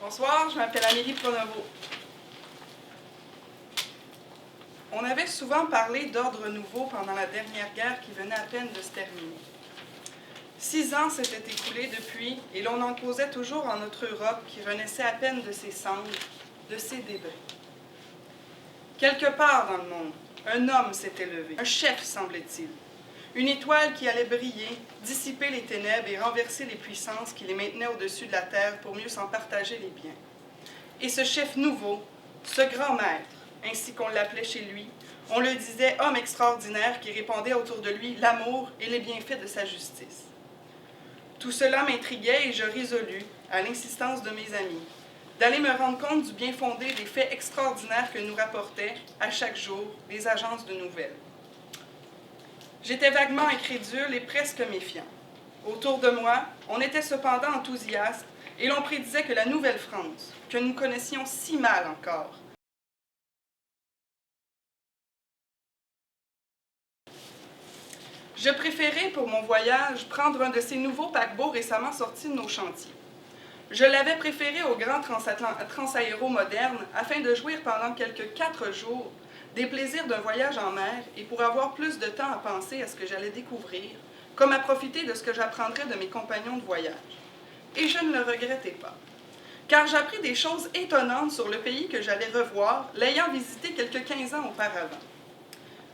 Bonsoir, je m'appelle Amélie Pronovo. On avait souvent parlé d'ordre nouveau pendant la dernière guerre qui venait à peine de se terminer. 6 ans s'étaient écoulés depuis, et l'on en causait toujours en notre Europe qui renaissait à peine de ses cendres, de ses débris. Quelque part dans le monde, un homme s'était levé, un chef semblait-il, une étoile qui allait briller, dissiper les ténèbres et renverser les puissances qui les maintenaient au-dessus de la terre pour mieux s'en partager les biens. Et ce chef nouveau, ce grand maître, ainsi qu'on l'appelait chez lui, on le disait homme extraordinaire qui répandait autour de lui l'amour et les bienfaits de sa justice. Tout cela m'intriguait et je résolus, à l'insistance de mes amis, d'aller me rendre compte du bien fondé des faits extraordinaires que nous rapportaient, à chaque jour, les agences de nouvelles. J'étais vaguement incrédule et presque méfiant. Autour de moi, on était cependant enthousiaste et l'on prédisait que la Nouvelle-France, que nous connaissions si mal encore, je préférais pour mon voyage prendre un de ces nouveaux paquebots récemment sortis de nos chantiers. Je l'avais préféré au grand transaéro moderne afin de jouir pendant quelques 4 jours des plaisirs d'un voyage en mer et pour avoir plus de temps à penser à ce que j'allais découvrir, comme à profiter de ce que j'apprendrais de mes compagnons de voyage. Et je ne le regrettais pas, car j'appris des choses étonnantes sur le pays que j'allais revoir, l'ayant visité quelques 15 ans auparavant.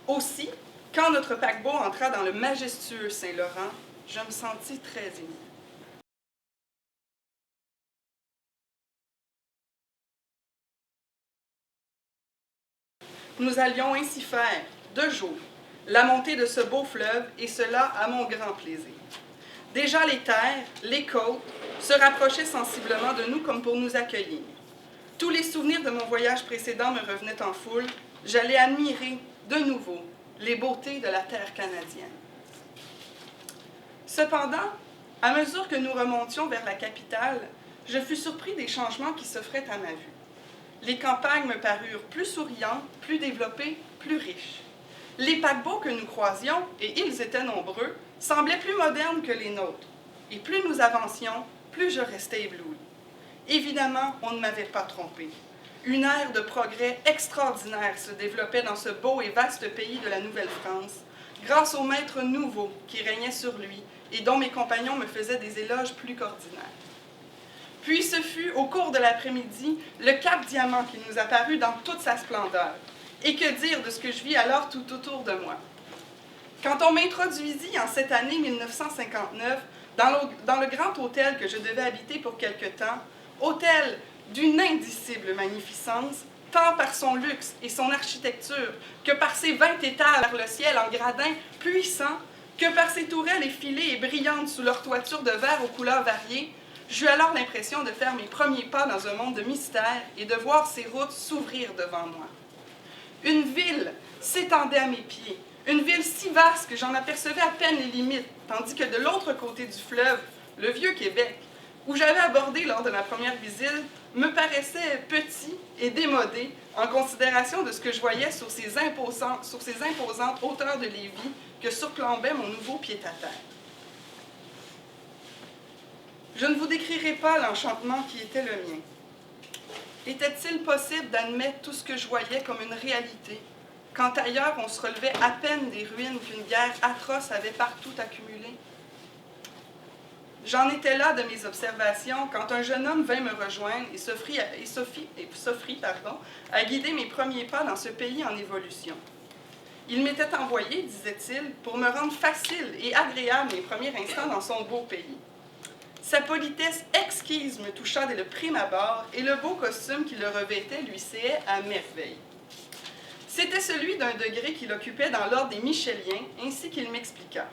Aussi, quand notre paquebot entra dans le majestueux Saint-Laurent, je me sentis très émue. Nous allions ainsi faire, 2 jours, la montée de ce beau fleuve, et cela à mon grand plaisir. Déjà les terres, les côtes, se rapprochaient sensiblement de nous comme pour nous accueillir. Tous les souvenirs de mon voyage précédent me revenaient en foule. J'allais admirer, de nouveau, les beautés de la terre canadienne. Cependant, à mesure que nous remontions vers la capitale, je fus surpris des changements qui s'offraient à ma vue. Les campagnes me parurent plus souriantes, plus développées, plus riches. Les paquebots que nous croisions, et ils étaient nombreux, semblaient plus modernes que les nôtres. Et plus nous avancions, plus je restais ébloui. Évidemment, on ne m'avait pas trompé. Une ère de progrès extraordinaire se développait dans ce beau et vaste pays de la Nouvelle-France, grâce au maître nouveau qui régnait sur lui et dont mes compagnons me faisaient des éloges plus qu'ordinaires. Puis ce fut, au cours de l'après-midi, le Cap Diamant qui nous apparut dans toute sa splendeur. Et que dire de ce que je vis alors tout autour de moi? Quand on m'introduisit en cette année 1959 dans le grand hôtel que je devais habiter pour quelque temps, hôtel d'une indicible magnificence, tant par son luxe et son architecture que par ses 20 étages vers le ciel en gradins puissants, que par ses tourelles effilées et brillantes sous leur toiture de verre aux couleurs variées, j'eus alors l'impression de faire mes premiers pas dans un monde de mystère et de voir ses routes s'ouvrir devant moi. Une ville s'étendait à mes pieds, une ville si vaste que j'en apercevais à peine les limites, tandis que de l'autre côté du fleuve, le Vieux-Québec, où j'avais abordé lors de ma première visite, me paraissait petit et démodé en considération de ce que je voyais sur ces imposantes hauteurs de Lévis que surplombait mon nouveau pied-à-terre. Je ne vous décrirai pas l'enchantement qui était le mien. Était-il possible d'admettre tout ce que je voyais comme une réalité, quand ailleurs on se relevait à peine des ruines qu'une guerre atroce avait partout accumulées? J'en étais là de mes observations quand un jeune homme vint me rejoindre et s'offrit à guider mes premiers pas dans ce pays en évolution. Il m'était envoyé, disait-il, pour me rendre facile et agréable mes premiers instants dans son beau pays. Sa politesse exquise me toucha dès le prime abord et le beau costume qui le revêtait lui séait à merveille. C'était celui d'un degré qu'il occupait dans l'ordre des Micheliens, ainsi qu'il m'expliqua.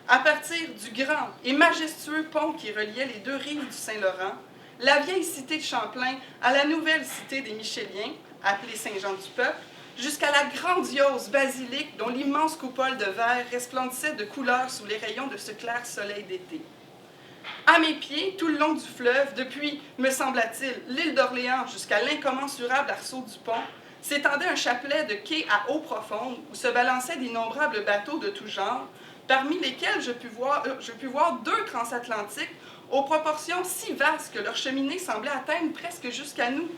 À partir du grand et majestueux pont qui reliait les 2 rives du Saint-Laurent, la vieille cité de Champlain à la nouvelle cité des Micheliens, appelée Saint-Jean-du-Peuple, jusqu'à la grandiose basilique dont l'immense coupole de verre resplendissait de couleurs sous les rayons de ce clair soleil d'été. À mes pieds, tout le long du fleuve, depuis, me sembla-t-il, l'île d'Orléans jusqu'à l'incommensurable arceau du pont, s'étendait un chapelet de quais à eau profonde où se balançaient d'innombrables bateaux de tout genre, parmi lesquels je pus voir 2 transatlantiques aux proportions si vastes que leur cheminée semblait atteindre presque jusqu'à nous.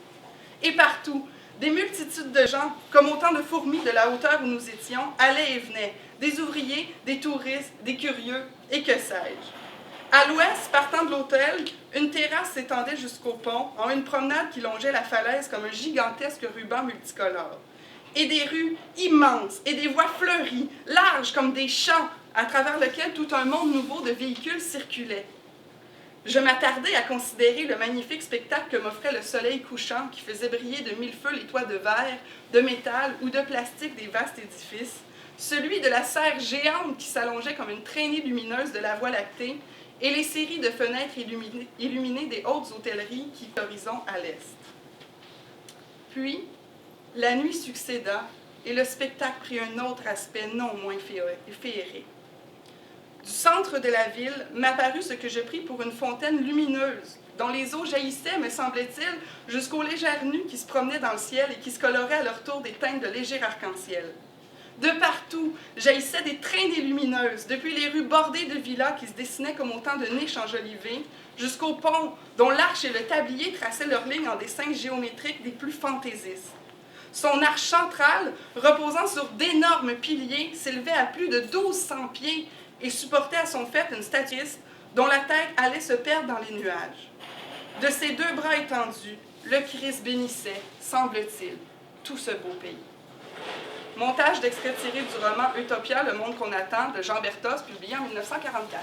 Et partout, des multitudes de gens, comme autant de fourmis de la hauteur où nous étions, allaient et venaient, des ouvriers, des touristes, des curieux, et que sais-je. À l'ouest, partant de l'hôtel, une terrasse s'étendait jusqu'au pont, en une promenade qui longeait la falaise comme un gigantesque ruban multicolore. Et des rues immenses, et des voies fleuries, larges comme des champs, à travers lesquels tout un monde nouveau de véhicules circulait. Je m'attardais à considérer le magnifique spectacle que m'offrait le soleil couchant qui faisait briller de 1000 feux les toits de verre, de métal ou de plastique des vastes édifices, celui de la serre géante qui s'allongeait comme une traînée lumineuse de la Voie lactée, et les séries de fenêtres illuminées des hautes hôtelleries qui l'horizon à l'est. Puis, la nuit succéda, et le spectacle prit un autre aspect non moins féerique. Du centre de la ville m'apparut ce que je pris pour une fontaine lumineuse, dont les eaux jaillissaient, me semblait-il, jusqu'aux légères nues qui se promenaient dans le ciel et qui se coloraient à leur tour des teintes de léger arc-en-ciel. De partout jaillissaient des traînées lumineuses, depuis les rues bordées de villas qui se dessinaient comme autant de niches enjolivées, jusqu'au pont dont l'arche et le tablier traçaient leurs lignes en dessins géométriques des plus fantaisistes. Son arche centrale, reposant sur d'énormes piliers, s'élevait à plus de 1200 pieds et supportait à son faîte une statuiste dont la tête allait se perdre dans les nuages. De ses 2 bras étendus, le Christ bénissait, semble-t-il, tout ce beau pays. Montage d'extrait tiré du roman Utopia, le monde qu'on attend, de Jean Bertos, publié en 1944.